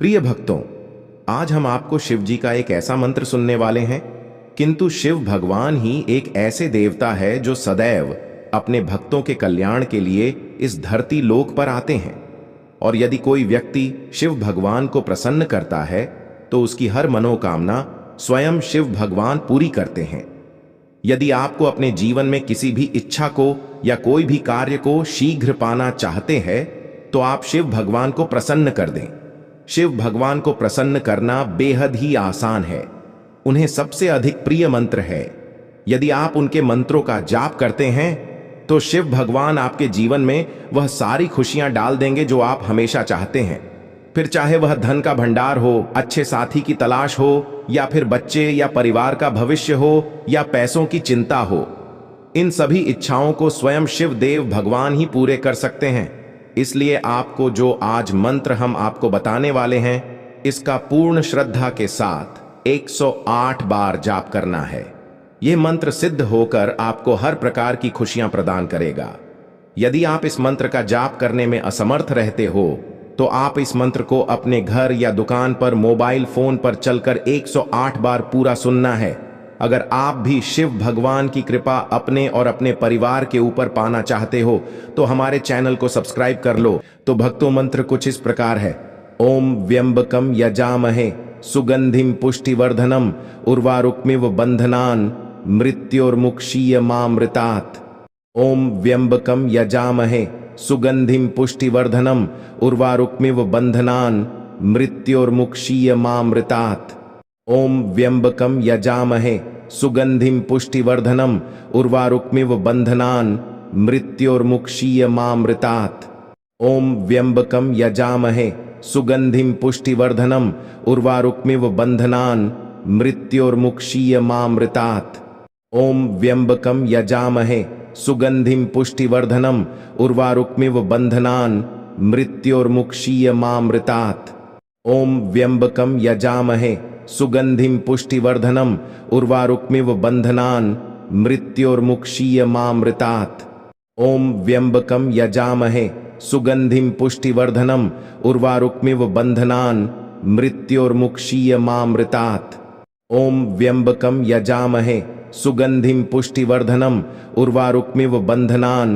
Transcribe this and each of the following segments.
प्रिय भक्तों, आज हम आपको शिव जी का एक ऐसा मंत्र सुनने वाले हैं। किंतु शिव भगवान ही एक ऐसे देवता है जो सदैव अपने भक्तों के कल्याण के लिए इस धरती लोक पर आते हैं। और यदि कोई व्यक्ति शिव भगवान को प्रसन्न करता है तो उसकी हर मनोकामना स्वयं शिव भगवान पूरी करते हैं। यदि आपको अपने जीवन में किसी भी इच्छा को या कोई भी कार्य को शीघ्र पाना चाहते हैं तो आप शिव भगवान को प्रसन्न कर दें। शिव भगवान को प्रसन्न करना बेहद ही आसान है। उन्हें सबसे अधिक प्रिय मंत्र है। यदि आप उनके मंत्रों का जाप करते हैं तो शिव भगवान आपके जीवन में वह सारी खुशियां डाल देंगे जो आप हमेशा चाहते हैं। फिर चाहे वह धन का भंडार हो, अच्छे साथी की तलाश हो, या फिर बच्चे या परिवार का भविष्य हो, या पैसों की चिंता हो, इन सभी इच्छाओं को स्वयं शिव देव भगवान ही पूरे कर सकते हैं। इसलिए आपको जो आज मंत्र हम आपको बताने वाले हैं, इसका पूर्ण श्रद्धा के साथ 108 बार जाप करना है। यह मंत्र सिद्ध होकर आपको हर प्रकार की खुशियां प्रदान करेगा। यदि आप इस मंत्र का जाप करने में असमर्थ रहते हो तो आप इस मंत्र को अपने घर या दुकान पर मोबाइल फोन पर चलकर 108 बार पूरा सुनना है। अगर आप भी शिव भगवान की कृपा अपने और अपने परिवार के ऊपर पाना चाहते हो तो हमारे चैनल को सब्सक्राइब कर लो। तो भक्तों, मंत्र कुछ इस प्रकार है। ओम व्यंबकम यजामहे सुगंधिम पुष्टिवर्धनम उर्वारुकमिव बंधनान मृत्योर्मुक्षीयमामृतात्। ओम व्यंबकम यजामहे सुगंधिम पुष्टिवर्धनम उर्वारुकमिव बंधनान मृत्योर्मुक्षीयमामृतात्। ओम व्यंबकम यजामहे सुगंधिम पुष्टिवर्धनम उर्वारुकमिव बंधनान मृत्योर्मुक्षीयमामृतात्। ओम व्यंबकम यजामहे सुगंधिम पुष्टिवर्धनम उर्वारुकमिव बंधनान मृत्योर्मुक्षीयमामृतात्। ओम व्यंबकम यजामहे सुगंधिम पुष्टिवर्धनम उर्वारुकमिव बंधनान मृत्योर्मुक्षीयमामृतात्। ओम व्यंबकम यजामहे सुगंधिम पुष्टिवर्धनम उर्वारुकमिव बंधनान मृत्योर्मुक्षीयमामृतात्। ओम व्यंबकम यजामहे सुगंधिम पुष्टिवर्धनम उर्वारुकमिव बंधनान मृत्योर्मुक्षीयमामृतात्। ओम व्यंबकम यजामहे सुगंधिम पुष्टिवर्धनम उर्वारुकमिव बंधनान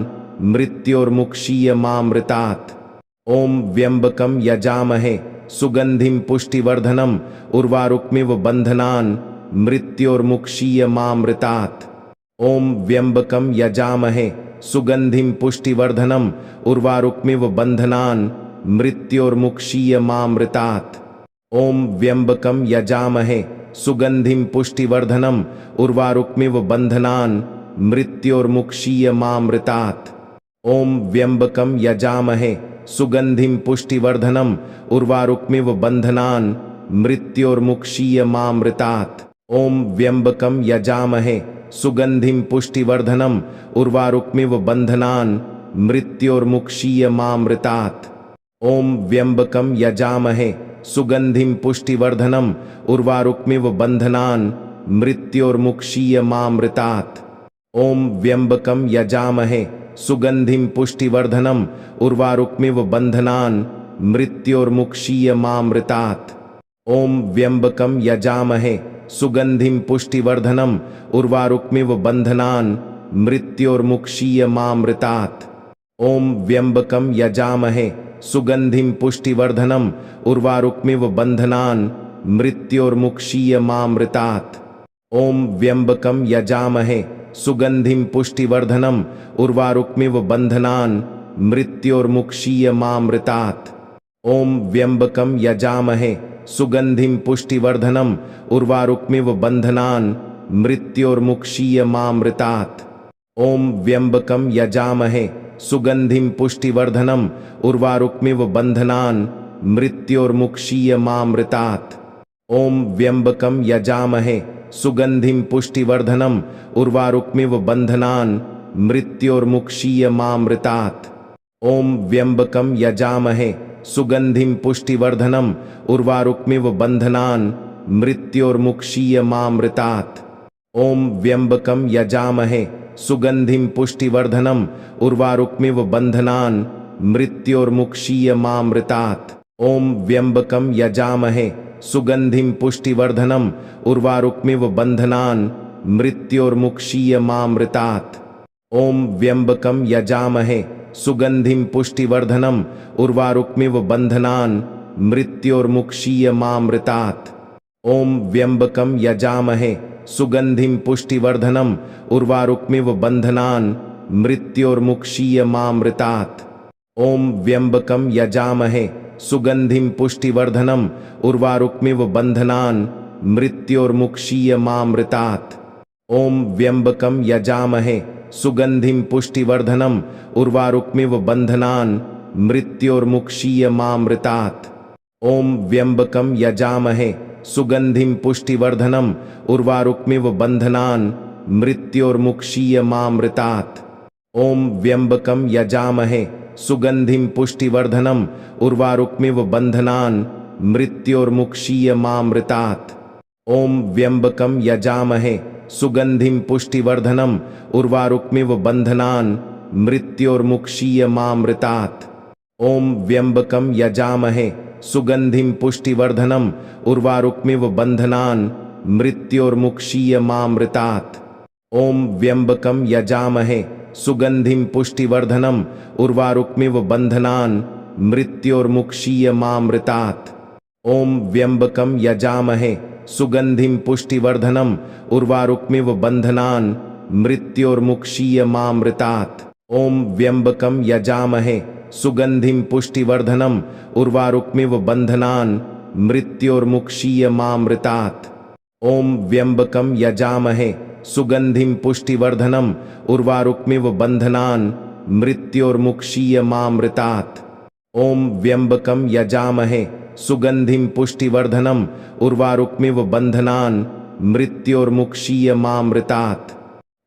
मृत्योर्मुक्षीयमामृतात्। ओम व्यंबकम यजामहे सुगंधिम पुष्टिवर्धनम उर्वारुकमिव बंधनान मृत्योर्मुक्षीयमामृतात्। ओम व्यंबकम यजामहे सुगंधिम पुष्टिवर्धनम उर्वारुकमिव बंधनान मृत्योर्मुक्षीयमामृतात्। ओम व्यंबकम यजामहे सुगंधिम पुष्टिवर्धनम उर्वारुकमिव बंधनान मृत्योर्मुक्षीयमामृतात्। ओम व्यंबकम यजामहे सुगंधिम पुष्टिवर्धनम उर्वारुकमिव बंधनान मृत्योर्मुक्षीयमामृतात्। ओम व्यंबकम यजामहे सुगंधिम पुष्टिवर्धनम उर्वारुकमिव बंधनान मृत्योर्मुक्षीयमामृतात्। ओम व्यंबकम यजामहे सुगंधिम पुष्टिवर्धनम उर्वारुकमिव बंधनान मृत्योर्मुक्षीयमामृतात्। ओम व्यंबकम यजामहे सुगंधिम पुष्टिवर्धनम उर्वारुकमिव बंधनान मृत्योर्मुक्षीयमामृतात्। ओम व्यंबकम यजामहे सुगंधिम पुष्टिवर्धनम उर्वारुकमिव बंधनान मृत्योर्मुक्षीयमामृतात्। ओम व्यंबकम यजामहे सुगंधिम पुष्टिवर्धनम उर्वारुकमिव बंधनान मृत्योर्मुक्षीयमामृतात्। ओम व्यंबकम यजामहे सुगंधिम पुष्टिवर्धनम उर्वारुकमिव बंधनान मृत्योर्मुक्षीयमामृतात्। ओम व्यंबकम यजामहे सुगंधिम पुष्टिवर्धनम उर्वारुकमिव बंधनान मृत्योर्मुक्षीयमामृतात्। ओम व्यंबकम यजामहे सुगंधिम पुष्टिवर्धनम उर्वारुकमिव बंधनान मृत्योर्मुक्षीयमामृतात्। ओम व्यंबकम यजामहे सुगंधिम पुष्टिवर्धनम उर्वारुकमिव बंधनान मृत्योर्मुक्षीयमामृतात्। ओम व्यंबकम यजामहे सुगंधिम पुष्टिवर्धनम उर्वारुकमिव बंधनान मृत्योर्मुक्षीयमामृतात्। ओम व्यंबकम यजामहे सुगंधिम पुष्टिवर्धनम उर्वारुकमिव बंधनान मृत्योर्मुक्षीयमामृतात्। ओम व्यंबकं यजामहे सुगंधिं पुष्टिवर्धनम् उर्वारुकमिव बन्धनान् मृत्योर्मुक्षीयमामृतात्। ओम व्यंबकं यजामहे सुगंधिं पुष्टिवर्धनम् उर्वारुकमिव बन्धनान् मृत्योर्मुक्षीयमामृतात्। ओम व्यंबकं यजामहे सुगंधिं पुष्टिवर्धनम् उर्वारुकमिव बन्धनान् मृत्योर्मुक्षीयमामृतात्। ओम व्यंबकं यजामहे सुगंधिं पुष्टिवर्धनम् उर्वारुकमिव बन्धनान् मृत्योर्मुक्षीयमामृतात्। ओम व्यंबकं यजामहे सुगंधिं पुष्टिवर्धनम् उर्वारुकमिव बन्धनान् मृत्योर्मुक्षीयमामृतात्। ओम व्यंबकं यजामहे सुगंधिं पुष्टिवर्धनम् उर्वारुकमिव बन्धनान् मृत्योर्मुक्षीयमामृतात्। ओम व्यंबकं यजामहे सुगंधिं पुष्टिवर्धनम् उर्वारुकमिव बन्धनान् मृत्योर्मुक्षीयमामृतात्। ओम व्यंबकं यजामहे सुगंधिं पुष्टिवर्धनम् उर्वारुकमिव बन्धनान् मृत्योर्मुक्षीयमामृतात्। ओम व्यंबकं यजामहे सुगंधिं पुष्टिवर्धनम् उर्वारुकमिव बन्धनान् मृत्योर्मुक्षीयमामृतात्। ओम व्यंबकं यजामहे सुगंधिं पुष्टिवर्धनम् उर्वारुकमिव बन्धनान् मृत्योर्मुक्षीयमामृतात्। ओम व्यंबकं यजामहे सुगंधिं पुष्टिवर्धनम् उर्वारुकमिव बन्धनान् मृत्योर्मुक्षीयमामृतात्। ओम व्यंबकं यजामहे सुगंधिं पुष्टिवर्धनम् उर्वारुकमिव बन्धनान् मृत्योर्मुक्षीयमामृतात्। ओम व्यंबकं यजामहे सुगंधिं पुष्टिवर्धनम् उर्वारुकमिव बन्धनान् मृत्योर्मुक्षीयमामृतात्। ओम व्यंबकं यजामहे सुगंधिं पुष्टिवर्धनम् उर्वारुकमिव बन्धनान् मृत्योर्मुक्षीयमामृतात्।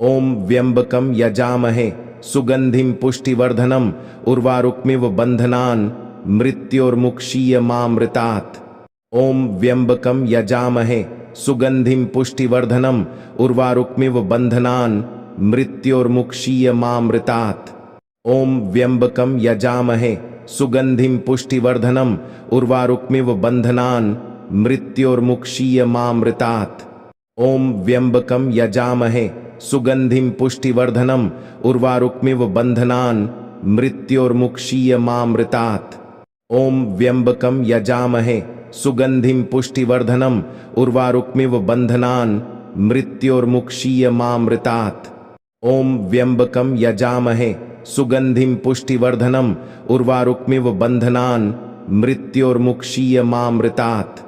ओम व्यंबकं यजामहे सुगंधिं पुष्टिवर्धनम् उर्वारुकमिव बन्धनान् मृत्योर्मुक्षीयमामृतात्। ओम व्यंबकं यजामहे सुगंधिं पुष्टिवर्धनम् उर्वारुकमिव बन्धनान् मृत्योर्मुक्षीयमामृतात्। ओम व्यंबकं यजामहे सुगंधिं पुष्टिवर्धनम् उर्वारुकमिव बन्धनान् मृत्योर्मुक्षीयमामृतात्। ओम व्यंबकं यजामहे सुगंधिं पुष्टिवर्धनम् उर्वारुकमिव बन्धनान् मृत्योर्मुक्षीयमामृतात्। ओम व्यंबकं यजामहे सुगंधिं पुष्टिवर्धनम् उर्वारुकमिव बन्धनान् मृत्योर्मुक्षीयमामृतात्। ओम व्यंबकं यजामहे सुगंधिं पुष्टिवर्धनम् उर्वारुकमिव बन्धनान् मृत्योर्मुक्षीयमामृतात्।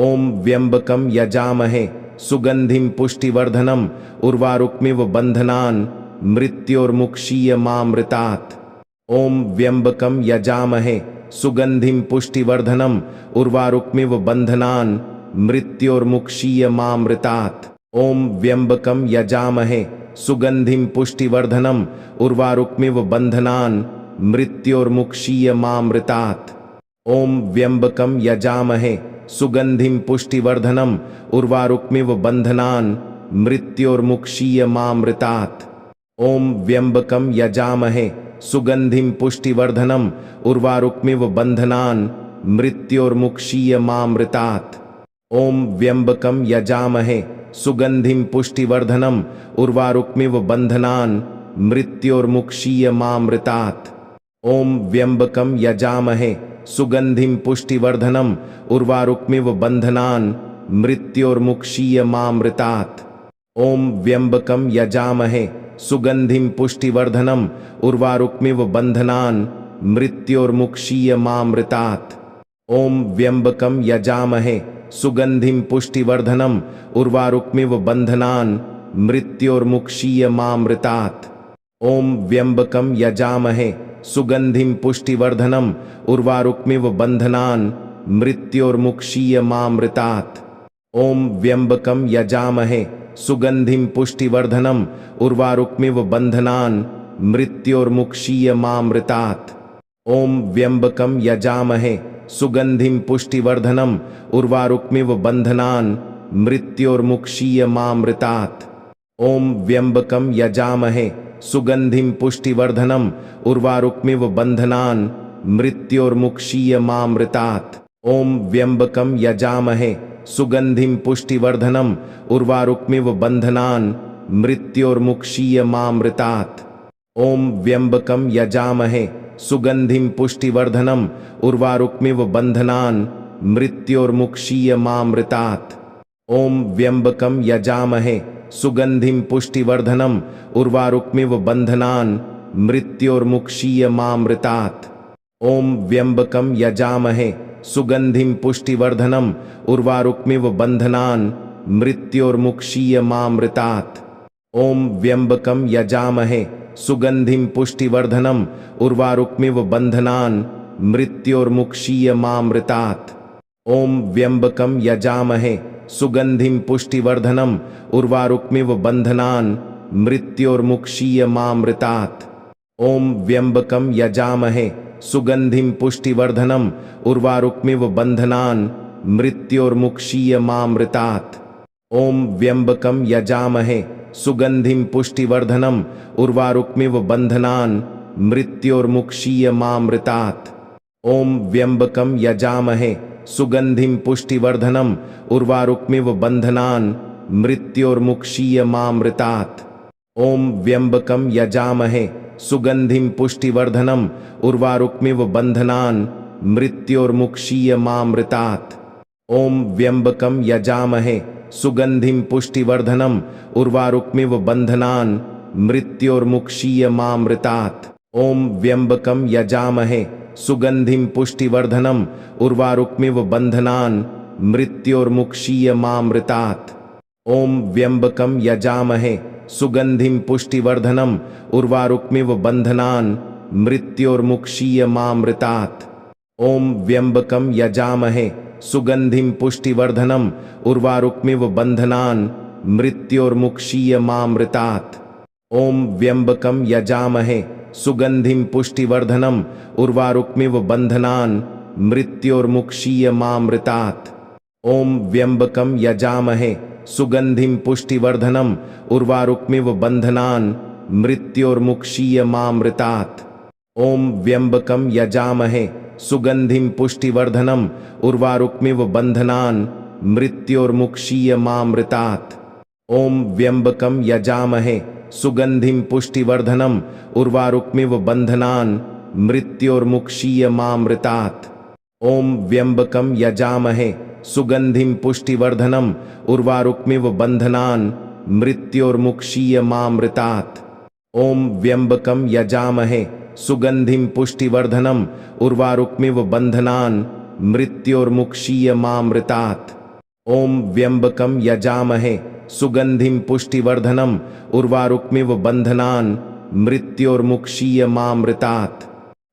ओम व्यंबकं यजामहे सुगंधिं पुष्टिवर्धनम् उर्वारुकमिव बन्धनान् मृत्योर्मुक्षीयमामृतात्। ओम व्यंबकं यजामहे सुगंधिं पुष्टिवर्धनम् उर्वारुकमिव बन्धनान् मृत्योर्मुक्षीयमामृतात्। ओम व्यंबकं यजामहे सुगंधिं पुष्टिवर्धनम् उर्वारुकमिव बन्धनान् मृत्योर्मुक्षीयमामृतात्। ओम व्यंबकं यजामहे सुगंधिं पुष्टिवर्धनम् उर्वारुकमिव बन्धनान् मृत्योर्मुक्षीयमामृतात्। ओम व्यंबकं यजामहे सुगंधिं पुष्टिवर्धनम् उर्वारुकमिव बन्धनान् मृत्योर्मुक्षीयमामृतात्। ओम व्यंबकं यजामहे सुगंधिं पुष्टिवर्धनम् उर्वारुकमिव बन्धनान् मृत्योर्मुक्षीयमामृतात्। ओम व्यंबकं यजामहे सुगंधिं पुष्टिवर्धनम् उर्वारुकमिव बन्धनान् मृत्योर्मुक्षीयमामृतात्। ओम व्यंबकं यजामहे सुगंधिं पुष्टिवर्धनम् उर्वारुकमिव बन्धनान् मृत्योर्मुक्षीयमामृतात्। ओम व्यंबकं यजामहे सुगंधिं पुष्टिवर्धनम् उर्वारुकमिव बन्धनान् मृत्योर्मुक्षीयमामृतात्। ओम व्यंबकं यजामहे सुगंधिं पुष्टिवर्धनम् उर्वारुकमिव बन्धनान् मृत्योर्मुक्षीयमामृतात्। ओम व्यंबकं यजामहे सुगंधिं पुष्टिवर्धनम् उर्वारुकमिव बन्धनान् मृत्योर्मुक्षीयमामृतात्। ओम व्यंबकं यजामहे सुगंधिं पुष्टिवर्धनम् उर्वारुकमिव बन्धनान् मृत्योर्मुक्षीयमामृतात्। ओम व्यंबकं यजामहे सुगंधिं पुष्टिवर्धनम् उर्वारुकमिव बन्धनान् मृत्योर्मुक्षीयमामृतात्। ओम व्यंबकम यजामहे सुगंधिम पुष्टिवर्धनम उर्वारुकमिव बंधनान् मृत्योर्मुक्षीयमामृतात्। ओम व्यंबकम यजामहे सुगंधिम पुष्टिवर्धनम उर्वारुकमिव बंधनान् मृत्योर्मुक्षीयमामृतात्। ओम व्यंबकम यजामहे सुगंधिम पुष्टिवर्धनम उर्वारुकमिव बंधनान् मृत्योर्मुक्षीयमामृतात्। ओम व्यंबकम यजामहे सुगंधिम पुष्टिवर्धनम उर्वारुकमिव बंधनान् मृत्योर्मुक्षीयमामृतात्। ओम व्यंबकम यजामहे सुगंधिम पुष्टिवर्धनम उर्वारुकमिव बंधनान् मृत्योर्मुक्षीयमामृतात्। ओम व्यंबकम यजामहे सुगंधिम पुष्टिवर्धनम उर्वारुकमिव बंधनान् मृत्योर्मुक्षीयमामृतात्। ओम व्यंबकम यजामहे सुगंधिम पुष्टिवर्धनम उर्वारुकमिव बंधनान् मृत्योर्मुक्षीयमामृतात्। ओम व्यंबकम यजामहे सुगंधिम पुष्टिवर्धनम उर्वारुकमिव बंधनान् मृत्योर्मुक्षीयमामृतात्। ओम व्यंबकम यजामहे सुगंधिम पुष्टिवर्धनम उर्वारुकमिव बंधनान् मृत्योर्मुक्षीयमामृतात्। ओम व्यंबकम यजामहे सुगंधिम पुष्टिवर्धनम उर्वारुकमिव बंधनान् मृत्योर्मुक्षीयमामृतात्। ओम व्यंबकम यजामहे सुगंधिम पुष्टिवर्धनम उर्वारुकमिव बंधनान् मृत्योर्मुक्षीयमामृतात्। ओम व्यंबकम यजामहे सुगंधिम पुष्टिवर्धनम उर्वारुकमिव बंधनान् मृत्योर्मुक्षीयमामृतात्। ओम व्यंबकम यजामहे सुगंधिम पुष्टिवर्धनम उर्वारुकमिव बंधनान् मृत्योर्मुक्षीयमामृतात्। ओम व्यंबकम यजामहे सुगंधिम पुष्टिवर्धनम उर्वारुकमिव बंधनान् मृत्योर्मुक्षीयमामृतात्। ओम व्यंबकम यजामहे सुगंधिम पुष्टिवर्धनम उर्वारुकमिव बंधनान् मृत्योर्मुक्षीयमामृतात्। ओम व्यंबकम यजामहे सुगंधिम पुष्टिवर्धनम उर्वारुकमिव बंधनान् मृत्योर्मुक्षीयमामृतात्। ओम व्यंबकम यजामहे सुगंधिम पुष्टिवर्धनम उर्वारुकमिव बंधनान् मृत्योर्मुक्षीयमामृतात्। ओम व्यंबकम यजामहे सुगंधिम पुष्टिवर्धनम उर्वारुकमिव बंधनान् मृत्योर्मुक्षीयमामृतात्। ओम व्यंबकम यजामहे सुगंधिम पुष्टिवर्धनम उर्वारुकमिव बंधनान् मृत्योर्मुक्षीयमामृतात्। ओम व्यंबकम यजामहे सुगंधिम पुष्टिवर्धनम उर्वारुकमिव बंधनान् मृत्योर्मुक्षीयमामृतात्। ओम व्यंबकम यजामहे सुगंधिम पुष्टिवर्धनम उर्वारुकमिव बंधनान् मृत्योर्मुक्षीयमामृतात्।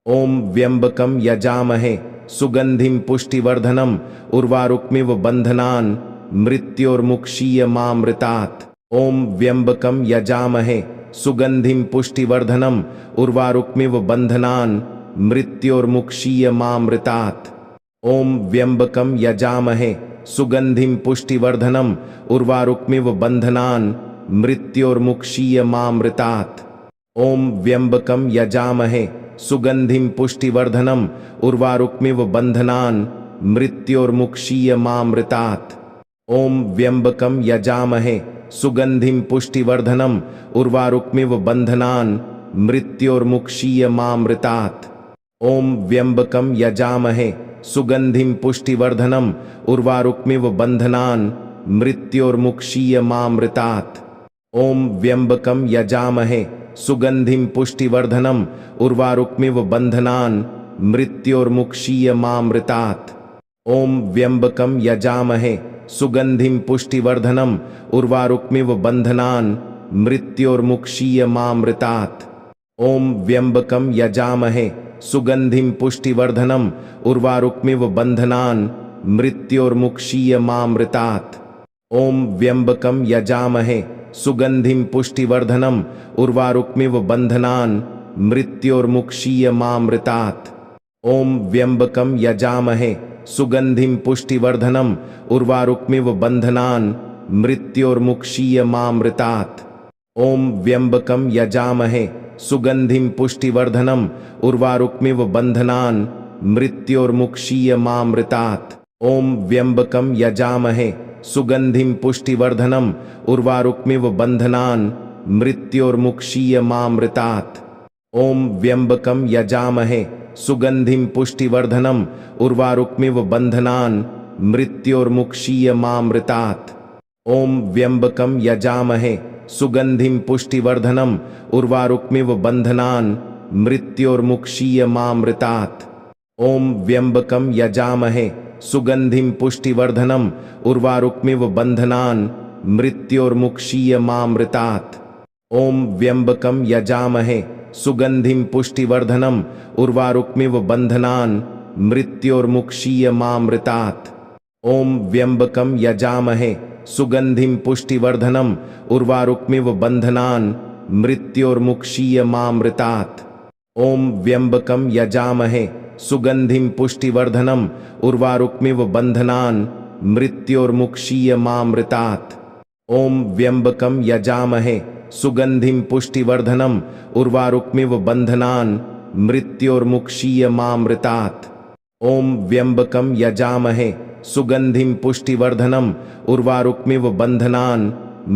ओम व्यंबकम यजामहे सुगंधिम पुष्टिवर्धनम उर्वारुकमिव बंधनान् मृत्योर्मुक्षीयमामृतात्। ओम व्यंबकम यजामहे सुगंधिम पुष्टिवर्धनम उर्वारुकमिव बंधनान् मृत्योर्मुक्षीयमामृतात्। ओम व्यंबकम यजामहे सुगंधिम पुष्टिवर्धनम उर्वारुकमिव बंधनान् मृत्योर्मुक्षीयमामृतात्। ओम व्यंबकम यजामहे सुगंधिम पुष्टिवर्धनम उर्वारुकमिव बंधनान् मृत्योर्मुक्षीयमामृतात्। ओम व्यंबकम यजामहे सुगंधिम पुष्टिवर्धनम उर्वारुकमिव बंधनान् मृत्योर्मुक्षीयमामृतात्। ओम व्यंबकम यजामहे सुगंधिम पुष्टिवर्धनम उर्वारुकमिव बंधनान् मृत्योर्मुक्षीयमामृतात्। ओम व्यंबकम यजामहे सुगंधिम पुष्टिवर्धनम उर्वारुकमिव बंधनान् मृत्योर्मुक्षीयमामृतात्। ओम व्यंबकम यजामहे सुगंधिम पुष्टिवर्धनम उर्वारुकमिव बंधनान् मृत्योर्मुक्षीयमामृतात्। ओम व्यंबकम यजामहे सुगंधिम पुष्टिवर्धनम उर्वारुकमिव बंधनान् मृत्योर्मुक्षीयमामृतात्। ओम व्यंबकम यजामहे सुगंधिम पुष्टिवर्धनम उर्वारुकमिव बंधनान् मृत्योर्मुक्षीयमामृतात्। ओम व्यंबकम यजामहे सुगंधिम पुष्टिवर्धनम उर्वारुकमिव बंधनान् मृत्योर्मुक्षीयमामृतात्। ओम व्यंबकम यजामहे सुगंधिं पुष्टिवर्धनम् उर्वारुकमिव बन्धनान् मृत्योर्मुक्षीयमामृतात्। ॐ व्यम्बकं यजामहे सुगंधिं पुष्टिवर्धनम् उर्वारुकमिव बन्धनान् मृत्योर्मुक्षीयमामृतात्। ॐ व्यम्बकं यजामहे सुगंधिं पुष्टिवर्धनम् उर्वारुकमिव बन्धनान् मृत्योर्मुक्षीयमामृतात्। ॐ व्यम्बकं यजामहे सुगंधिं पुष्टिवर्धनम् उर्वारुकमिव बन्धनान् मृत्योर्मुक्षीयमामृतात्। ॐ व्यम्बकं यजामहे सुगंधिं पुष्टिवर्धनम् उर्वारुकमिव बन्धनान् मृत्योर्मुक्षीयमामृतात्। ॐ व्यम्बकं यजामहे सुगंधिं पुष्टिवर्धनम् उर्वारुकमिव बन्धनान् मृत्योर्मुक्षीयमामृतात्। ॐ व्यम्बकं यजामहे सुगंधिं पुष्टिवर्धनम् उर्वारुकमिव बन्धनान् मृत्योर्मुक्षीयमामृतात्। ॐ व्यम्बकं यजामहे सुगंधिं पुष्टिवर्धनम् उर्वारुकमिव बन्धनान् मृत्योर्मुक्षीयमामृतात्। ॐ व्यम्बकं यजामहे सुगंधिं पुष्टिवर्धनम् उर्वारुकमिव बन्धनान् मृत्योर्मुक्षीयमामृतात्। ॐ व्यम्बकं यजामहे सुगंधिं पुष्टिवर्धनम् उर्वारुकमिव बन्धनान्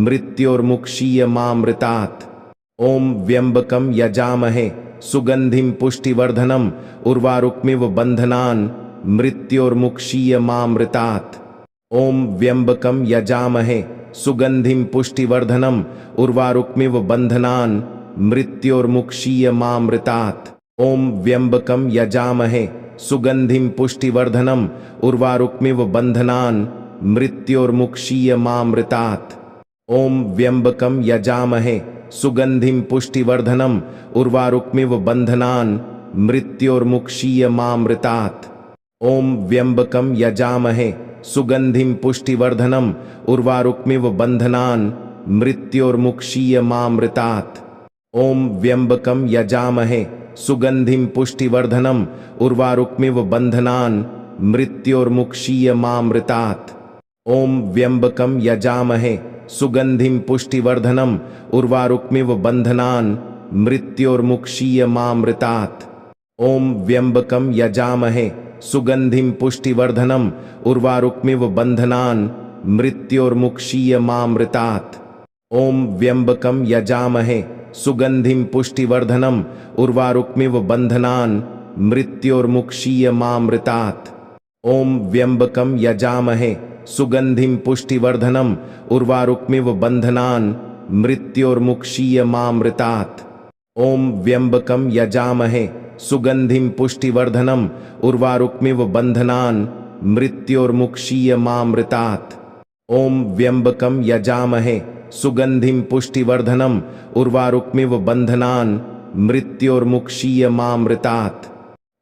मृत्योर्मुक्षीयमामृतात्। ॐ व्यम्बकं यजामहे सुगंधिं पुष्टिवर्धनम् उर्वारुकमिव बन्धनान् मृत्योर्मुक्षीयमामृतात्। ॐ व्यम्बकं यजामहे सुगंधिं पुष्टिवर्धनम् उर्वारुकमिव बन्धनान् मृत्योर्मुक्षीयमामृतात्। ॐ व्यम्बकं यजामहे सुगंधिं पुष्टिवर्धनम् उर्वारुकमिव बन्धनान् मृत्योर्मुक्षीयमामृतात्। ॐ व्यम्बकं यजामहे सुगंधिं पुष्टिवर्धनम् उर्वारुकमिव बन्धनान् मृत्योर्मुक्षीयमामृतात्। ॐ व्यम्बकं यजामहे सुगंधिं पुष्टिवर्धनम् उर्वारुकमिव बन्धनान् मृत्योर्मुक्षीयमामृतात्। ॐ व्यम्बकं यजामहे सुगंधिं पुष्टिवर्धनम् उर्वारुकमिव बन्धनान् मृत्योर्मुक्षीयमामृतात्। ॐ व्यम्बकं यजामहे सुगंधिं पुष्टिवर्धनम् उर्वारुकमिव बन्धनान् मृत्योर्मुक्षीयमामृतात्। ॐ व्यम्बकं यजामहे सुगंधिं पुष्टिवर्धनम् उर्वारुकमिव बन्धनान् मृत्योर्मुक्षीयमामृतात्। ॐ व्यम्बकं यजामहे सुगंधिं पुष्टिवर्धनम् उर्वारुकमिव बन्धनान् मृत्योर्मुक्षीयमामृतात्। ॐ व्यम्बकं यजामहे सुगंधिं पुष्टिवर्धनम् उर्वारुकमिव बन्धनान् मृत्योर्मुक्षीयमामृतात्। ॐ व्यम्बकं यजामहे सुगंधिं पुष्टिवर्धनम् उर्वारुकमिव बन्धनान् मृत्योर्मुक्षीयमामृतात्। ॐ व्यम्बकं यजामहे सुगंधिं पुष्टिवर्धनम् उर्वारुकमिव बन्धनान् मृत्योर्मुक्षीयमामृतात्।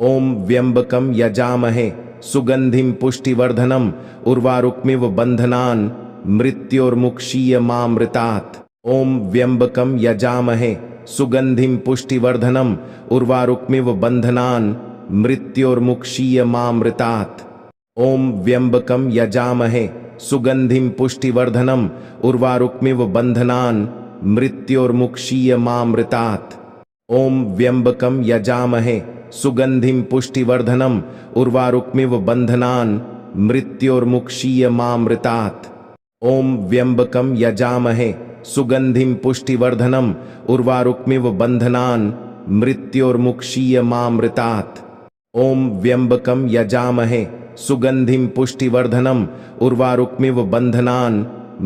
ॐ व्यम्बकं यजामहे सुगंधिं पुष्टिवर्धनम् उर्वारुकमिव बन्धनान् मृत्योर्मुक्षीयमामृतात्। ॐ व्यम्बकं यजामहे सुगंधिं पुष्टिवर्धनम् उर्वारुकमिव बन्धनान् मृत्योर्मुक्षीयमामृतात्। ॐ व्यम्बकं यजामहे सुगंधिं पुष्टिवर्धनम् उर्वारुकमिव बन्धनान् मृत्योर्मुक्षीयमामृतात्। ॐ व्यम्बकं यजामहे सुगंधिं पुष्टिवर्धनम् उर्वारुकमिव बन्धनान् मृत्योर्मुक्षीयमामृतात्। ॐ व्यम्बकं यजामहे सुगंधिं पुष्टिवर्धनम् उर्वारुकमिव बन्धनान् मृत्योर्मुक्षीयमामृतात्। ॐ व्यम्बकं यजामहे सुगंधिं पुष्टिवर्धनम् उर्वारुकमिव बन्धनान्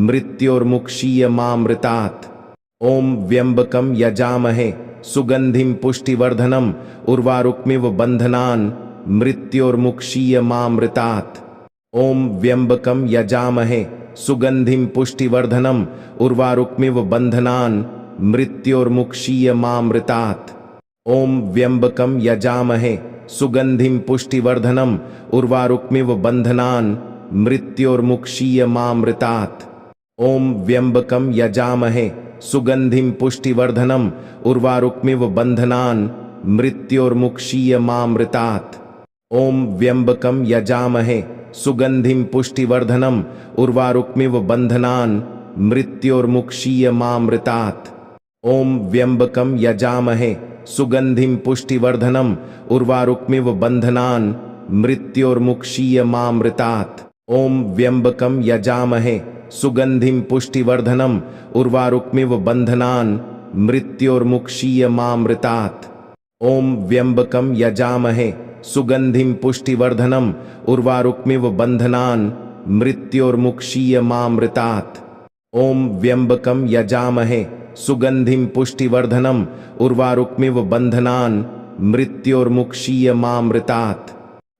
मृत्योर्मुक्षीयमामृतात्। ॐ व्यम्बकं यजामहे सुगंधिं पुष्टिवर्धनम् उर्वारुकमिव बन्धनान् मृत्योर्मुक्षीयमामृतात्। ॐ व्यम्बकं यजामहे सुगंधिं पुष्टिवर्धनम् उर्वारुकमिव बन्धनान् मृत्योर्मुक्षीयमामृतात्। ॐ व्यम्बकं यजामहे सुगंधिं पुष्टिवर्धनम् उर्वारुकमिव बन्धनान् मृत्योर्मुक्षीयमामृतात्। ॐ व्यम्बकं यजामहे सुगंधिं पुष्टिवर्धनम् उर्वारुकमिव बन्धनान् मृत्योर्मुक्षीयमामृतात्। ॐ व्यम्बकं यजामहे सुगंधिं पुष्टिवर्धनम् उर्वारुकमिव बन्धनान् मृत्योर्मुक्षीयमामृतात्। ओम व्यंबकं यजामहे सुगंधिं पुष्टिवर्धनम् उर्वारुकमिव बन्धनान् मृत्योर्मुक्षीयमामृतात्। ओम व्यंबकं यजामहे सुगंधिं पुष्टिवर्धनम् उर्वारुकमिव बन्धनान् मृत्योर्मुक्षीयमामृतात्। ओम व्यंबकं यजामहे सुगंधिं पुष्टिवर्धनम् उर्वारुकमिव बन्धनान् मृत्योर्मुक्षीयमामृतात्। ओम व्यंबकं यजामहे सुगंधिं पुष्टिवर्धनम् उर्वारुकमिव बन्धनान् मृत्योर्मुक्षीयमामृतात्।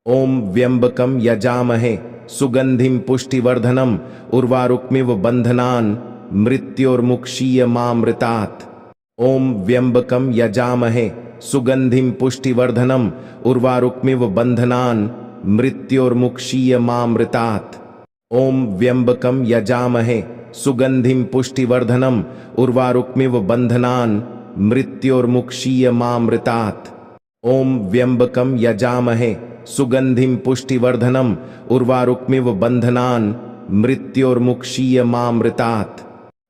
ओम व्यंबकं यजामहे सुगंधिं पुष्टिवर्धनम् उर्वारुकमिव बन्धनान् मृत्योर्मुक्षीयमामृतात्। ओम व्यंबकं यजामहे सुगंधिं पुष्टिवर्धनम् उर्वारुकमिव बन्धनान् मृत्योर्मुक्षीयमामृतात्। ओम व्यंबकं यजामहे सुगंधिं पुष्टिवर्धनम् उर्वारुकमिव बन्धनान् मृत्योर्मुक्षीयमामृतात्। ओम व्यंबकं यजामहे सुगंधिं पुष्टिवर्धनम् उर्वारुकमिव बन्धनान् मृत्योर्मुक्षीयमामृतात्।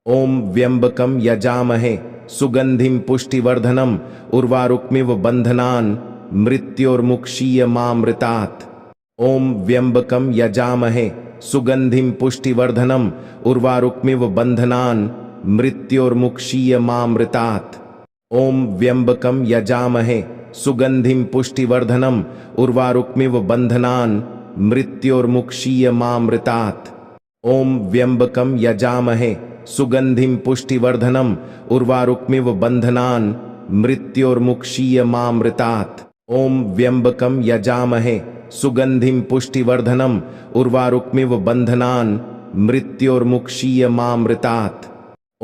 ओम व्यंबकं यजामहे सुगंधिं पुष्टिवर्धनम् उर्वारुकमिव बन्धनान् मृत्योर्मुक्षीयमामृतात्। ओम व्यंबकं यजामहे सुगंधिं पुष्टिवर्धनम् उर्वारुकमिव बन्धनान् मृत्योर्मुक्षीयमामृतात्। ओम व्यंबकं यजामहे सुगंधिं पुष्टिवर्धनम् उर्वारुकमिव बन्धनान् मृत्योर्मुक्षीयमामृतात्। ओम व्यंबकं यजामहे सुगंधिं पुष्टिवर्धनम् उर्वारुकमिव बन्धनान् मृत्योर्मुक्षीयमामृतात्। ओम व्यंबकं यजामहे सुगंधिं पुष्टिवर्धनम् उर्वारुकमिव बन्धनान् मृत्योर्मुक्षीयमामृतात्।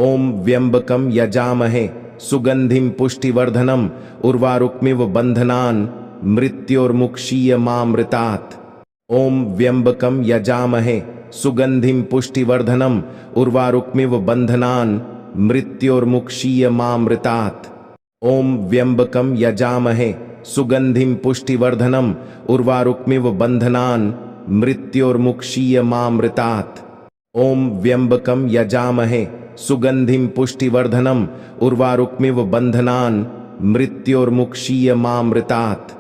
ओम व्यंबकं यजामहे सुगंधिं पुष्टिवर्धनम् उर्वारुकमिव बन्धनान् मृत्योर्मुक्षीयमामृतात्। ओम व्यंबकं यजामहे सुगंधिं पुष्टिवर्धनम् उर्वारुकमिव बन्धनान् मृत्योर्मुक्षीयमामृतात्। ओम व्यंबकं यजामहे सुगंधिं पुष्टिवर्धनम् उर्वारुकमिव बन्धनान् मृत्योर्मुक्षीयमामृतात्। ओम व्यंबकं यजामहे सुगंधिं पुष्टिवर्धनम् उर्वारुकमिव बन्धनान् मृत्योर्मुक्षीयमामृतात्।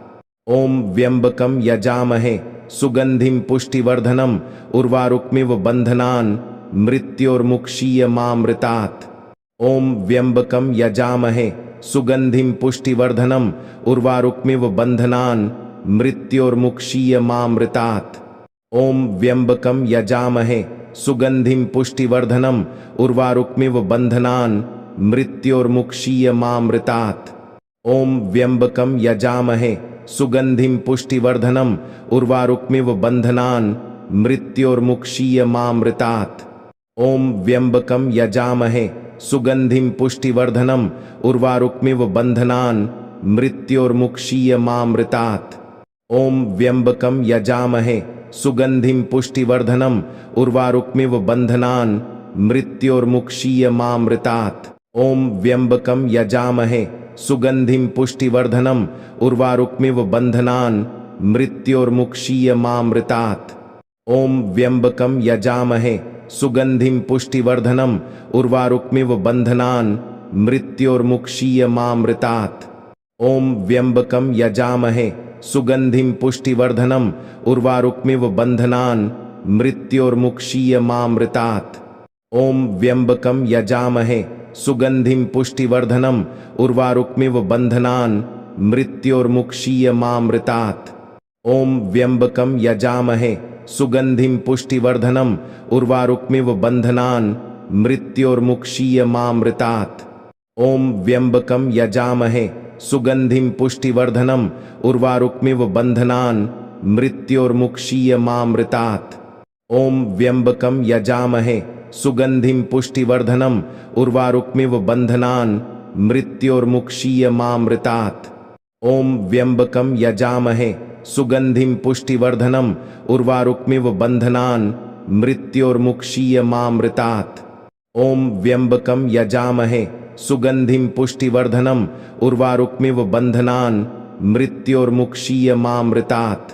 ओम व्यंबकं यजामहे सुगंधिं पुष्टिवर्धनम् उर्वारुकमिव बन्धनान् मृत्योर्मुक्षीयमामृतात्। ओम व्यंबकं यजामहे सुगंधिं पुष्टिवर्धनम् उर्वारुकमिव बन्धनान् मृत्योर्मुक्षीयमामृतात्। ओम व्यंबकं यजामहे सुगंधिं पुष्टिवर्धनम् उर्वारुकमिव बन्धनान् मृत्योर्मुक्षीयमामृतात्। ओम व्यंबकं यजामहे सुगंधिं पुष्टिवर्धनम् उर्वारुकमिव बन्धनान् मृत्योर्मुक्षीयमामृतात्। ओम व्यंबकं यजामहे सुगंधिं पुष्टिवर्धनम् उर्वारुकमिव बन्धनान् मृत्योर्मुक्षीयमामृतात्। ओम व्यंबकं यजामहे सुगंधिं पुष्टिवर्धनम् उर्वारुकमिव बन्धनान् मृत्योर्मुक्षीयमामृतात्। ओम व्यंबकं यजामहे सुगंधिं पुष्टिवर्धनम् उर्वारुकमिव बन्धनान् मृत्योर्मुक्षीयमामृतात्। ओम व्यंबकं यजामहे सुगंधिं पुष्टिवर्धनम् उर्वारुकमिव बन्धनान् मृत्योर्मुक्षीयमामृतात्। ओम व्यंबकं यजामहे सुगंधिं पुष्टिवर्धनम् उर्वारुकमिव बन्धनान् मृत्योर्मुक्षीयमामृतात्। ओम व्यंबकं यजामहे सुगंधिं पुष्टिवर्धनम् उर्वारुकमिव बन्धनान् मृत्योर्मुक्षीयमामृतात्। ओम व्यंबकं यजामहे सुगंधिं पुष्टिवर्धनम् उर्वारुकमिव बन्धनान् मृत्योर्मुक्षीयमामृतात्। ओम व्यंबकं यजामहे सुगंधिं पुष्टिवर्धनम् उर्वारुकमिव बन्धनान् मृत्योर्मुक्षीयमामृतात्। ओम व्यंबकं यजामहे सुगंधिं पुष्टिवर्धनम् उर्वारुकमिव बन्धनान् मृत्योर्मुक्षीयमामृतात्। ओम व्यंबकं यजामहे सुगंधिं पुष्टिवर्धनम् उर्वारुकमिव बन्धनान् मृत्योर्मुक्षीयमामृतात्। ओम व्यंबकं यजामहे सुगंधिं पुष्टिवर्धनम् उर्वारुकमिव बन्धनान् मृत्योर्मुक्षीयमामृतात्।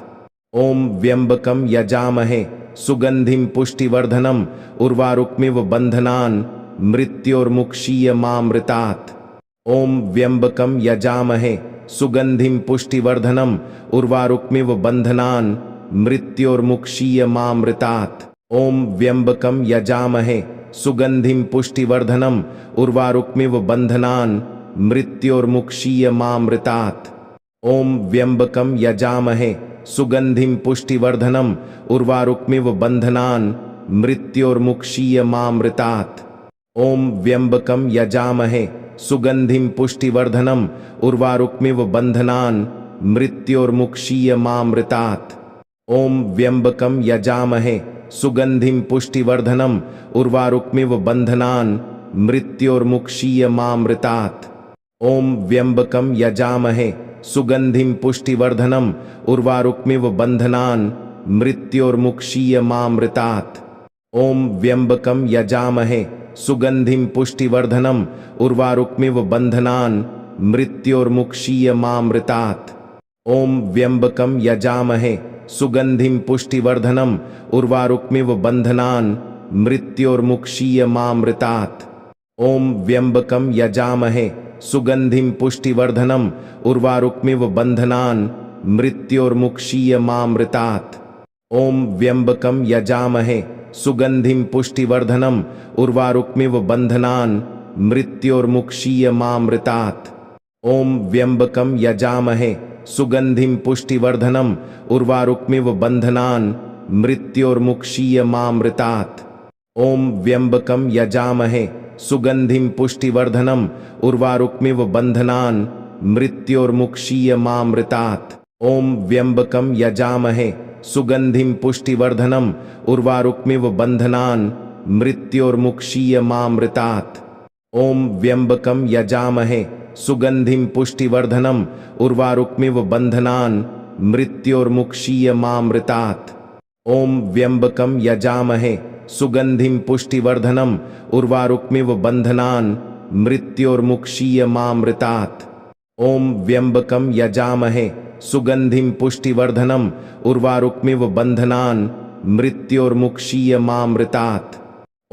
ओम व्यंबकं यजामहे सुगंधिं पुष्टिवर्धनम् उर्वारुकमिव बन्धनान् मृत्योर्मुक्षीयमामृतात्। ओम व्यंबकं यजामहे सुगंधिं पुष्टिवर्धनम् उर्वारुकमिव बन्धनान् मृत्योर्मुक्षीयमामृतात्। ओम व्यंबकं यजामहे सुगंधिं पुष्टिवर्धनम् उर्वारुकमिव बन्धनान् मृत्योर्मुक्षीयमामृतात्। ओम व्यंबकं यजामहे सुगंधिं पुष्टिवर्धनम् उर्वारुकमिव बन्धनान् मृत्योर्मुक्षीयमामृतात्। ओम व्यंबकं यजामहे सुगंधिं पुष्टिवर्धनम् उर्वारुकमिव बन्धनान् मृत्योर्मुक्षीयमामृतात्। ओम व्यंबकं यजामहे सुगंधिं पुष्टिवर्धनम् उर्वारुकमिव बन्धनान् मृत्योर्मुक्षीयमामृतात्। ओम व्यंबकं यजामहे सुगंधिं पुष्टिवर्धनम् उर्वारुकमिव बन्धनान् मृत्योर्मुक्षीयमामृतात्। ओम व्यंबकं यजामहे सुगंधिं पुष्टिवर्धनम् उर्वारुकमिव बन्धनान् मृत्योर्मुक्षीयमामृतात्। ओम व्यंबकं यजामहे सुगंधिं पुष्टिवर्धनम् उर्वारुकमिव बन्धनान् मृत्योर्मुक्षीयमामृतात्। ओम व्यंबकं यजामहे सुगंधिं पुष्टिवर्धनम् उर्वारुकमिव बन्धनान् मृत्योर्मुक्षीयमामृतात्। ओम व्यंबकं यजामहे सुगंधिं पुष्टिवर्धनम् उर्वारुकमिव बन्धनान् मृत्योर्मुक्षीयमामृतात्। ओम व्यंबकं यजामहे सुगंधिं पुष्टिवर्धनम् उर्वारुकमिव बन्धनान् मृत्योर्मुक्षीयमामृतात्। ओम व्यंबकं यजामहे सुगंधिं पुष्टिवर्धनम् उर्वारुकमिव बन्धनान् मृत्योर्मुक्षीयमामृतात्। ओम व्यंबकं यजामहे सुगंधिं पुष्टिवर्धनम् उर्वारुकमिव बन्धनान् मृत्योर्मुक्षीयमामृतात्। ओम व्यंबकं यजामहे सुगंधिं पुष्टिवर्धनम् उर्वारुकमिव बन्धनान् मृत्योर्मुक्षीयमामृतात्। ओम व्यंबकं यजामहे सुगंधिं पुष्टिवर्धनम् उर्वारुकमिव बन्धनान् मृत्योर्मुक्षीयमामृतात्। ओम व्यंबकं यजामहे सुगंधिं पुष्टिवर्धनम् उर्वारुकमिव बन्धनान् मृत्योर्मुक्षीयमामृतात्।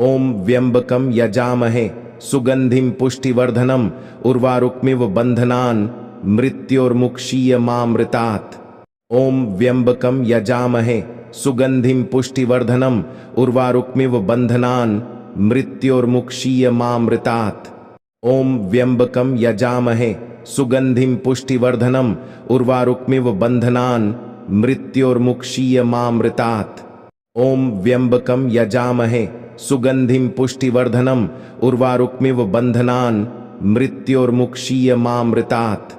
ओम व्यंबकं यजामहे सुगंधिं पुष्टिवर्धनम् उर्वारुकमिव बन्धनान् मृत्योर्मुक्षीयमामृतात्। ओम व्यंबकं यजामहे सुगंधिं पुष्टिवर्धनम् उर्वारुकमिव बन्धनान् मृत्योर्मुक्षीयमामृतात्। ओम व्यंबकं यजामहे सुगंधिं पुष्टिवर्धनम् उर्वारुकमिव बन्धनान् मृत्योर्मुक्षीयमामृतात्। ओम व्यंबकं यजामहे सुगंधिं पुष्टिवर्धनम् उर्वारुकमिव बन्धनान् मृत्योर्मुक्षीयमामृतात्।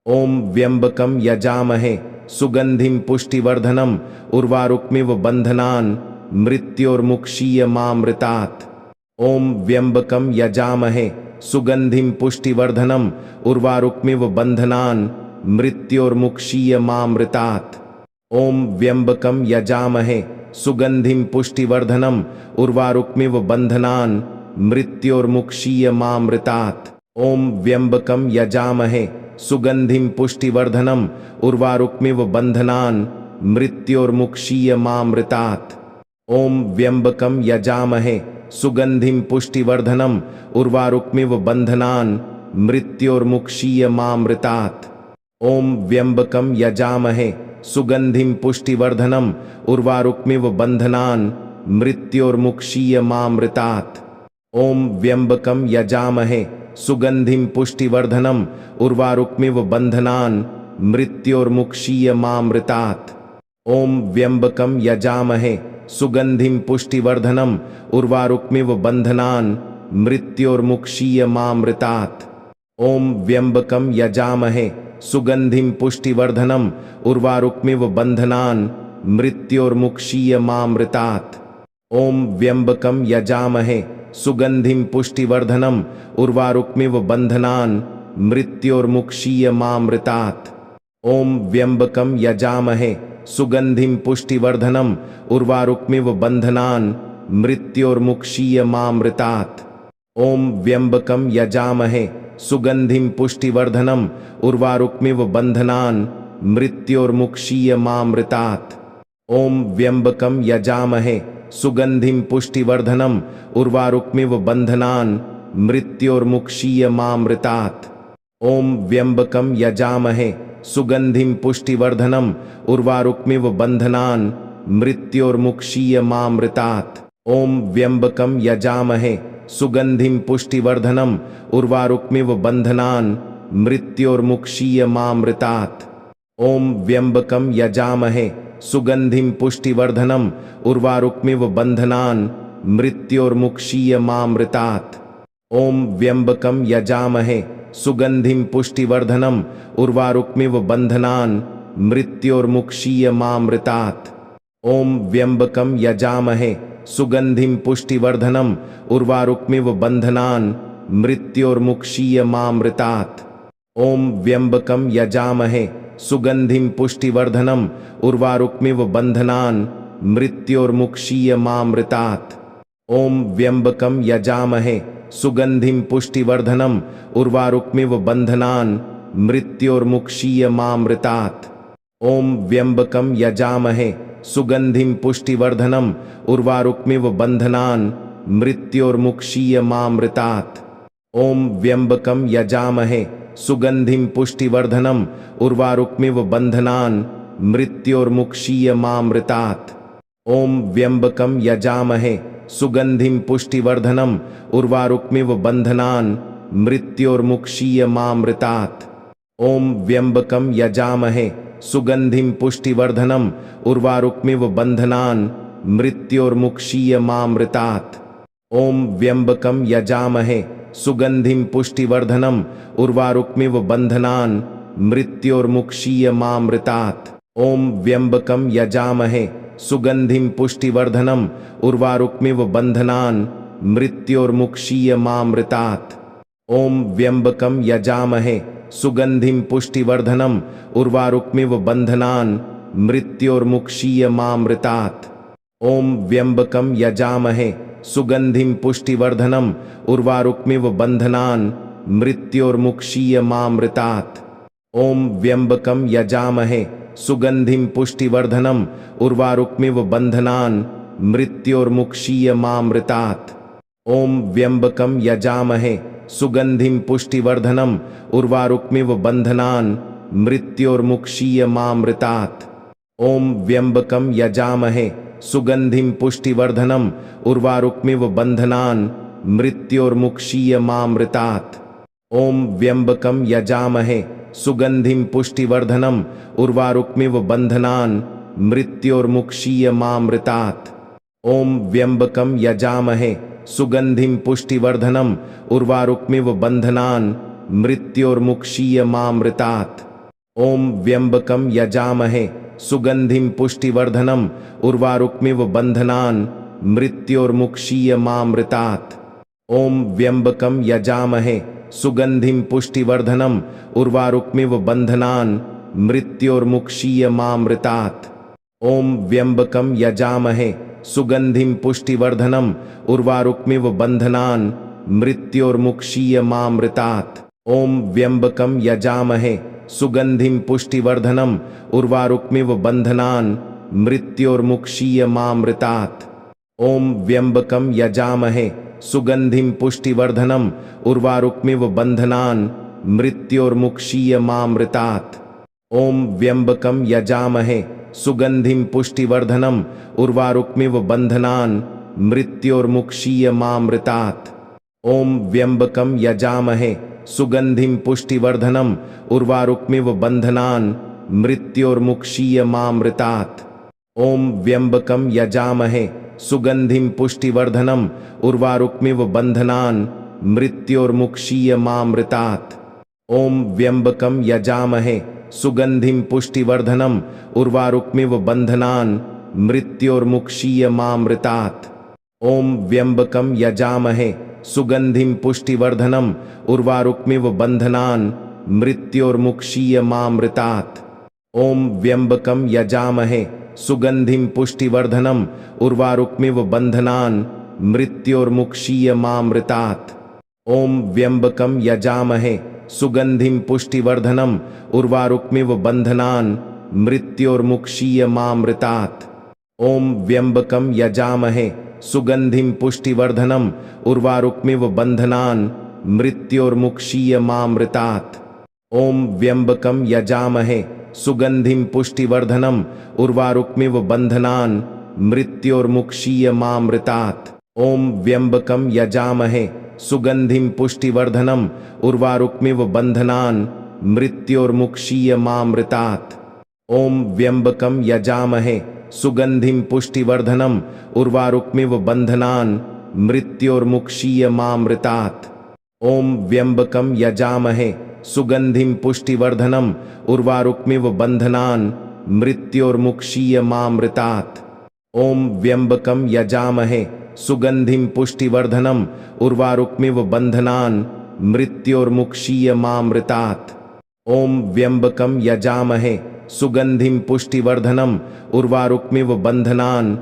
ओम व्यंबकं यजामहे सुगंधिं पुष्टिवर्धनम् उर्वारुकमिव बन्धनान् मृत्योर्मुक्षीयमामृतात्। ओम व्यंबकं यजामहे सुगंधिं पुष्टिवर्धनम् उर्वारुकमिव बन्धनान् मृत्योर्मुक्षीयमामृतात्। ओम व्यंबकं यजामहे सुगंधिं पुष्टिवर्धनम् उर्वारुकमिव बन्धनान् मृत्योर्मुक्षीयमामृतात्। ओम व्यंबकं यजामहे सुगंधिं पुष्टिवर्धनम् उर्वारुकमिव बन्धनान् मृत्योर्मुक्षीयमामृतात्। ओम व्यंबकं यजामहे सुगंधिं पुष्टिवर्धनम् उर्वारुकमिव बन्धनान् मृत्योर्मुक्षीयमामृतात्। ओम व्यंबकं यजामहे सुगंधिं पुष्टिवर्धनम् उर्वारुकमिव बन्धनान् मृत्योर्मुक्षीयमामृतात्। ओम व्यंबकं यजामहे सुगंधिं पुष्टिवर्धनम् उर्वारुकमिव बन्धनान् मृत्योर्मुक्षीयमामृतात्। ओम व्यंबकं यजामहे सुगंधिं पुष्टिवर्धनम् उर्वारुकमिव बन्धनान् मृत्योर्मुक्षीयमामृतात्। ओम व्यंबकं यजामहे सुगंधिं पुष्टिवर्धनम् उर्वारुकमिव बन्धनान् मृत्योर्मुक्षीयमामृतात्। ओम व्यंबकं यजामहे सुगंधिं पुष्टिवर्धनम् उर्वारुकमिव बन्धनान् मृत्योर्मुक्षीयमामृतात्। ओम व्यंबकं यजामहे सुगंधिं पुष्टिवर्धनम् उर्वारुकमिव बन्धनान् मृत्योर्मुक्षीयमामृतात्। ओम व्यंबकं यजामहे सुगंधिं पुष्टिवर्धनम् उर्वारुकमिव बन्धनान् मृत्योर्मुक्षीयमामृतात्। ओम व्यंबकं यजामहे सुगंधिं पुष्टिवर्धनम् उर्वारुकमिव बन्धनान् मृत्योर्मुक्षीयमामृतात्। ओम व्यंबकं यजामहे सुगंधिं पुष्टिवर्धनम् उर्वारुकमिव बन्धनान् मृत्योर्मुक्षीयमामृतात्। ओम व्यंबकं यजामहे सुगंधिं पुष्टिवर्धनम् उर्वारुकमिव बन्धनान् मृत्योर्मुक्षीयमामृतात्। ओम व्यंबकं यजामहे सुगंधिं पुष्टिवर्धनम् उर्वारुकमिव बन्धनान् मृत्योर्मुक्षीयमामृतात्। ओम व्यंबकं यजामहे सुगंधिं पुष्टिवर्धनम् उर्वारुकमिव बन्धनान् मृत्योर्मुक्षीयमामृतात्। ओम व्यंबकं यजामहे सुगंधिं पुष्टिवर्धनम् उर्वारुकमिव बन्धनान् मृत्योर्मुक्षीयमामृतात्। ओम व्यंबकं यजामहे सुगंधिं पुष्टिवर्धनम् उर्वारुकमिव बन्धनान् मृत्योर्मुक्षीयमामृतात्। ओम व्यंबकं यजामहे सुगंधिं पुष्टिवर्धनम् उर्वारुकमिव बन्धनान् मृत्योर्मुक्षीयमामृतात्। ओम व्यंबकं यजामहे सुगंधिं पुष्टिवर्धनम् उर्वारुकमिव बन्धनान् मृत्योर्मुक्षीयमामृतात्। ओम व्यंबकं यजामहे सुगंधिं पुष्टिवर्धनम् उर्वारुकमिव बन्धनान् मृत्योर्मुक्षीयमामृतात्। ओम व्यंबकं यजामहे सुगंधिं पुष्टिवर्धनम् उर्वारुकमिव बन्धनान् मृत्योर्मुक्षीयमामृतात्। ओम व्यंबकं यजामहे सुगंधिं पुष्टिवर्धनम् उर्वारुकमिव बन्धनान् मृत्योर्मुक्षीयमामृतात्। ओम व्यंबकं यजामहे सुगंधिं पुष्टिवर्धनम् उर्वारुकमिव बन्धनान् मृत्योर्मुक्षीयमामृतात्। ओम व्यंबकं यजामहे सुगंधिं पुष्टिवर्धनम् उर्वारुकमिव बन्धनान् मृत्योर्मुक्षीयमामृतात्। ओम व्यंबकं यजामहे सुगंधिं पुष्टिवर्धनम् उर्वारुकमिव बन्धनान् मृत्योर्मुक्षीयमामृतात्। ओम व्यंबकं यजामहे सुगंधिं पुष्टिवर्धनम् उर्वारुकमिव बन्धनान् मृत्योर्मुक्षीयमामृतात्। ओम व्यंबकं यजामहे सुगंधिं पुष्टिवर्धनम् उर्वारुकमिव बन्धनान् मृत्योर्मुक्षीयमामृतात्। ओम व्यंबकं यजामहे सुगंधिं पुष्टिवर्धनम् उर्वारुकमिव बन्धनान् मृत्योर्मुक्षीयमामृतात्। ओम व्यंबकं यजामहे सुगंधिं पुष्टिवर्धनम् उर्वारुकमिव बन्धनान् मृत्योर्मुक्षीयमामृतात्। ओम व्यंबकं यजामहे सुगंधिं पुष्टिवर्धनम् उर्वारुकमिव बन्धनान् मृत्योर्मुक्षीयमामृतात्। ओम व्यंबकं यजामहे सुगंधिं पुष्टिवर्धनम् उर्वारुकमिव बन्धनान् मृत्योर्मुक्षीयमामृतात्। ओम व्यंबकं यजामहे सुगंधिं पुष्टिवर्धनम् उर्वारुकमिव बन्धनान् मृत्योर्मुक्षीयमामृतात्। ओम व्यंबकं यजामहे सुगंधिं पुष्टिवर्धनम् उर्वारुकमिव बन्धनान् मृत्योर्मुक्षीयमामृतात्। ओम व्यंबकं यजामहे सुगंधिं पुष्टिवर्धनम् उर्वारुकमिव बन्धनान् मृत्योर्मुक्षीयमामृतात्। ओम व्यंबकं यजामहे सुगंधिं पुष्टिवर्धनम् उर्वारुकमिव बन्धनान् मृत्योर्मुक्षीयमामृतात्। ओम व्यंबकं यजामहे सुगंधिं पुष्टिवर्धनम् उर्वारुकमिव बन्धनान् मृत्योर्मुक्षीयमामृतात्। ओम व्यंबकं यजामहे सुगंधिं पुष्टिवर्धनम् उर्वारुकमिव बन्धनान् मृत्योर्मुक्षीयमामृतात्। ओम व्यंबकं यजामहे सुगंधिं पुष्टिवर्धनम् उर्वारुकमिव बन्धनान् मृत्योर्मुक्षीयमामृतात्। ओम व्यंबकं यजामहे सुगंधिं पुष्टिवर्धनम् उर्वारुकमिव बन्धनान् मृत्योर्मुक्षीयमामृतात्। ओम व्यंबकं यजामहे सुगंधिं पुष्टिवर्धनम् उर्वारुकमिव बन्धनान् मृत्योर्मुक्षीयमामृतात्। ओम व्यंबकं यजामहे सुगंधिं पुष्टिवर्धनम् उर्वारुकमिव बन्धनान् मृत्योर्मुक्षीयमामृतात्। ओम व्यंबकं यजामहे सुगंधिं पुष्टिवर्धनम् उर्वारुकमिव बन्धनान् मृत्योर्मुक्षीयमामृतात्। ओम व्यंबकं यजामहे सुगंधिं पुष्टिवर्धनम् उर्वारुकमिव बन्धनान् मृत्योर्मुक्षीयमामृतात्। ओम व्यंबकं यजामहे सुगंधिं पुष्टिवर्धनम् उर्वारुकमिव बन्धनान् मृत्योर्मुक्षीयमामृतात्। ओम व्यंबकम यजामहे सुगंधिम पुष्टिवर्धनम उर्वारुकमिव बंधनान मृत्योर्मुक्षीयमामृतात्। ओम व्यंबकम यजामहे सुगंधिम पुष्टिवर्धनम उर्वारुकमिव बंधनान मृत्योर्मुक्षीयमामृतात्। ओम व्यंबकम यजामहे सुगंधिम पुष्टिवर्धनम उर्वारुकमिव बंधनान मृत्योर्मुक्षीयमामृतात्। ओम व्यंबकम यजामहे सुगंधिम पुष्टिवर्धनम उर्वारुकमिव बंधनान मृत्योर्मुक्षीयमामृतात्। ओम व्यंबकम यजामहे सुगंधिम पुष्टिवर्धनम उर्वारुकमिव बंधनान मृत्योर्मुक्षीयमामृतात्। ओम व्यंबकम यजामहे सुगंधिम पुष्टिवर्धनम उर्वारुकमिव बंधनान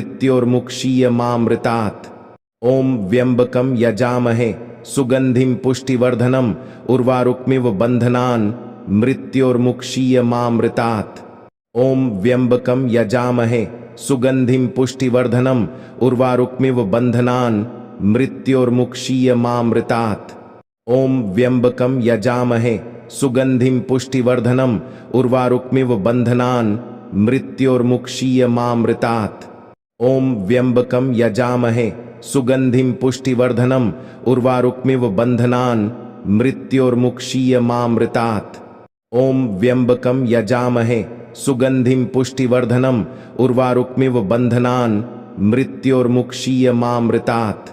मृत्योर्मुक्षीयमामृतात्। ओम व्यंबकम यजामहे सुगंधिम पुष्टिवर्धनम उर्वारुकमिव बंधनान मृत्योर्मुक्षीयमामृतात्। ओम व्यंबकम यजामहे सुगंधिम पुष्टिवर्धनम उर्वारुकमिव बंधनान मृत्योर्मुक्षीयमामृतात्। ओम व्यंबकम यजामहे सुगंधिम पुष्टिवर्धनम उर्वारुकमिव बंधनान मृत्योर्मुक्षीयमामृतात्। ओम व्यंबकम यजामहे सुगंधिम पुष्टिवर्धनम उर्वारुकमिव बंधनान मृत्योर्मुक्षीयमामृतात्। ओम व्यंबकम यजामहे सुगंधिम पुष्टिवर्धनम उर्वारुकमिव बंधनान मृत्योर्मुक्षीयमामृतात्।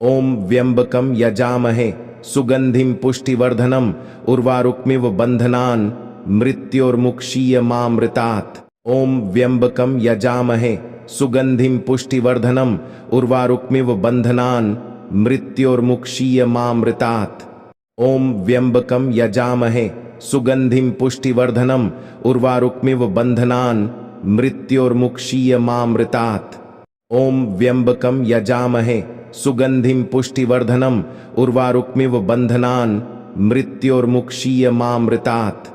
ओम व्यंबकम यजामहे सुगंधिम पुष्टिवर्धनम उर्वारुकमिव बंधनान मृत्योर्मुक्षीयमामृतात्। ओम व्यंबकम यजामहे सुगंधिम पुष्टिवर्धनम उर्वारुकमिव बंधनान मृत्योर्मुक्षीयमामृतात्। ओम व्यंबकम यजामहे सुगंधिम पुष्टिवर्धनम उर्वारुकमिव बंधनान मृत्योर्मुक्षीयमामृतात्। ओम व्यंबकम यजामहे सुगंधिम पुष्टिवर्धनम उर्वारुकमिव बंधनान मृत्योर्मुक्षीयमामृतात्।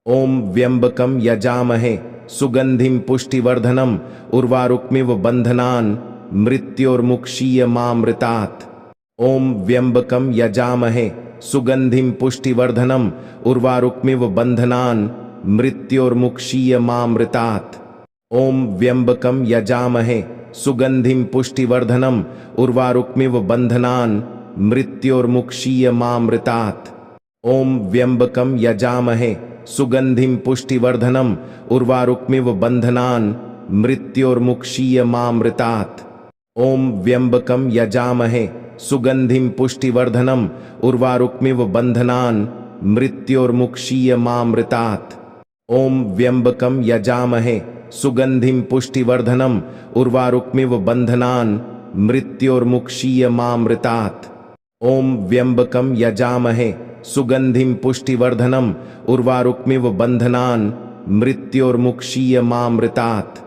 ओम व्यंबकम यजामहे सुगंधिम पुष्टिवर्धनम उर्वारुकमिव बंधनान मृत्योर्मुक्षीयमामृतात्। ओम व्यंबकम यजामहे सुगंधिम पुष्टिवर्धनम उर्वारुकमिव बंधनान मृत्योर्मुक्षीयमामृतात्। ओम व्यंबकम यजामहे सुगंधिम पुष्टिवर्धनम उर्वारुकमिव बंधनान मृत्योर्मुक्षीयमामृतात्। ओम व्यंबकम यजामहे सुगंधिम पुष्टिवर्धनम उर्वारुकमिव बंधनान मृत्योर्मुक्षीयमामृतात्। ओम व्यंबकम यजामहे सुगंधिम पुष्टिवर्धनम उर्वारुकमिव बंधनान मृत्योर्मुक्षीयमामृतात्। ओम व्यंबकम यजामहे सुगंधिम पुष्टिवर्धनम उर्वारुकमिव बंधनान मृत्योर्मुक्षीयमामृतात्। ओम व्यंबकम यजामहे सुगंधिम पुष्टिवर्धनम उर्वारुकमिव बंधनान मृत्योर्मुक्षीयमामृतात्।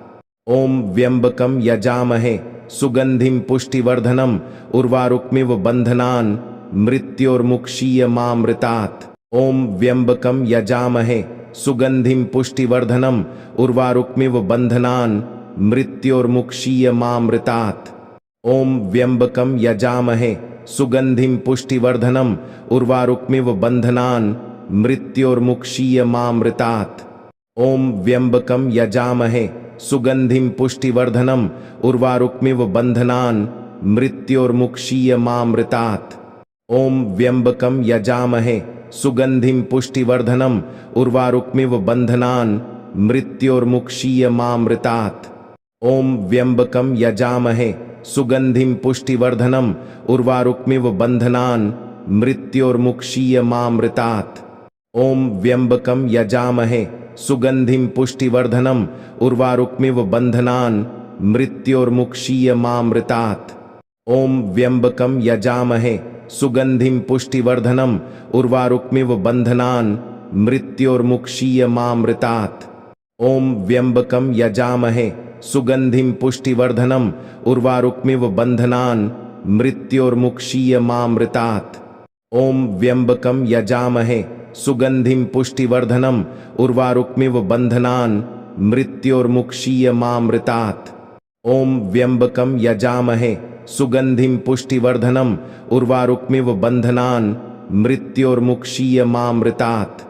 ओम व्यंबकम यजामहे सुगंधिम पुष्टिवर्धनम उर्वारुकमिव बंधनान मृत्योर्मुक्षीयमामृतात्। ओम व्यंबकम यजामहे सुगंधिम पुष्टिवर्धनम उर्वारुकमिव बंधनान मृत्योर्मुक्षीयमामृतात्। ओम व्यंबकम यजामहे सुगंधिम पुष्टिवर्धनम उर्वारुकमिव बंधनान मृत्योर्मुक्षीयमामृतात्। ओम व्यंबकम यजामहे सुगंधिम पुष्टिवर्धनम उर्वारुकमिव बंधनान मृत्योर्मुक्षीयमामृतात्। ओम व्यंबकम यजामहे सुगंधिम पुष्टिवर्धनम उर्वारुकमिव बंधनान मृत्योर्मुक्षीयमामृतात्। ओम व्यंबकम यजामहे सुगंधिम पुष्टिवर्धनम उर्वारुकमिव बंधनान मृत्योर्मुक्षीयमामृतात्। ओम व्यंबकम यजामहे सुगंधिम पुष्टिवर्धनम उर्वारुकमिव बंधनान मृत्योर्मुक्षीयमामृतात्। ओम व्यंबकम यजामहे सुगंधिम पुष्टिवर्धनम उर्वारुकमिव बंधनान मृत्योर्मुक्षीयमामृतात्। ओम व्यंबकम यजामहे सुगंधिम पुष्टिवर्धनम उर्वारुकमिव बंधनान मृत्योर्मुक्षीयमामृतात्। ओम व्यंबकम यजामहे सुगंधिम पुष्टिवर्धनम उर्वारुकमिव बंधनान मृत्योर्मुक्षीयमामृतात्। ओम व्यंबकम यजामहे सुगंधिम पुष्टिवर्धनम उर्वारुकमिव बंधनान मृत्योर्मुक्षीयमामृतात्।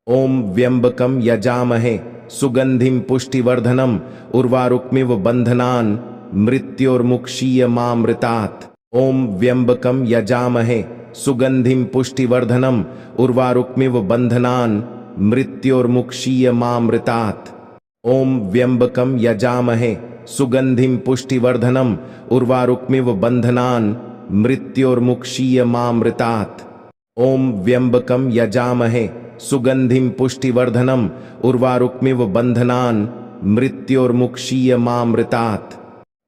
ओम व्यंबकम यजामहे सुगंधिम पुष्टिवर्धनम उर्वारुकमिव बंधनान मृत्योर्मुक्षीयमामृतात्। ओम व्यंबकम यजामहे सुगंधिम पुष्टिवर्धनम उर्वारुकमिव बंधनान मृत्योर्मुक्षीयमामृतात्। ओम व्यंबकम यजामहे सुगंधिम पुष्टिवर्धनम उर्वारुकमिव बंधनान मृत्योर्मुक्षीयमामृतात्। ओम व्यंबकम यजामहे सुगंधिम पुष्टिवर्धनम उर्वारुकमिव बंधनान मृत्योर्मुक्षीयमामृतात्।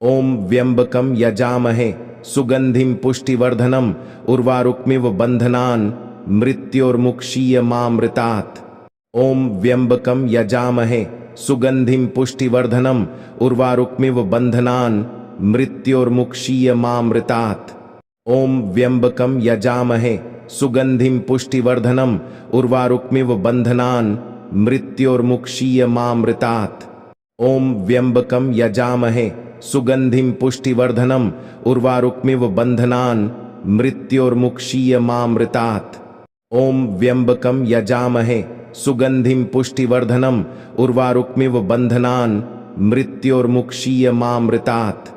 ओम व्यंबकम यजामहे सुगंधिम पुष्टिवर्धनम उर्वारुकमिव बंधनान मृत्योर्मुक्षीयमामृतात्। ओम व्यंबकम यजामहे सुगंधिम पुष्टिवर्धनम उर्वारुकमिव बंधनान मृत्योर्मुक्षीयमामृतात्। ओम व्यंबकम यजामहे सुगंधिम पुष्टिवर्धनम उर्वारुकमिव बंधनान मृत्योर्मुक्षीयमामृतात्। ओम व्यंबकम यजामहे सुगंधिम पुष्टिवर्धनम उर्वारुकमिव बंधनान मृत्योर्मुक्षीयमामृतात्। ओम व्यंबकम यजामहे सुगंधिम पुष्टिवर्धनम उर्वारुकमिव बंधनान मृत्योर्मुक्षीयमामृतात्।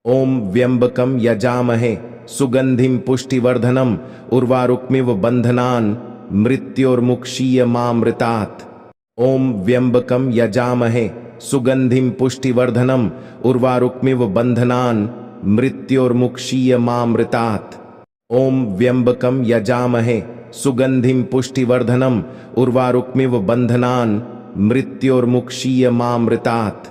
ओम व्यंबकम यजामहे सुगंधिम पुष्टिवर्धनम उर्वारुकमिव बंधनान मृत्योर्मुक्षीयमामृतात्। ओम व्यंबकम यजामहे सुगंधिम पुष्टिवर्धनम उर्वारुकमिव बंधनान मृत्योर्मुक्षीयमामृतात्। ओम व्यंबकम यजामहे सुगंधिम पुष्टिवर्धनम उर्वारुकमिव बंधनान मृत्योर्मुक्षीयमामृतात्।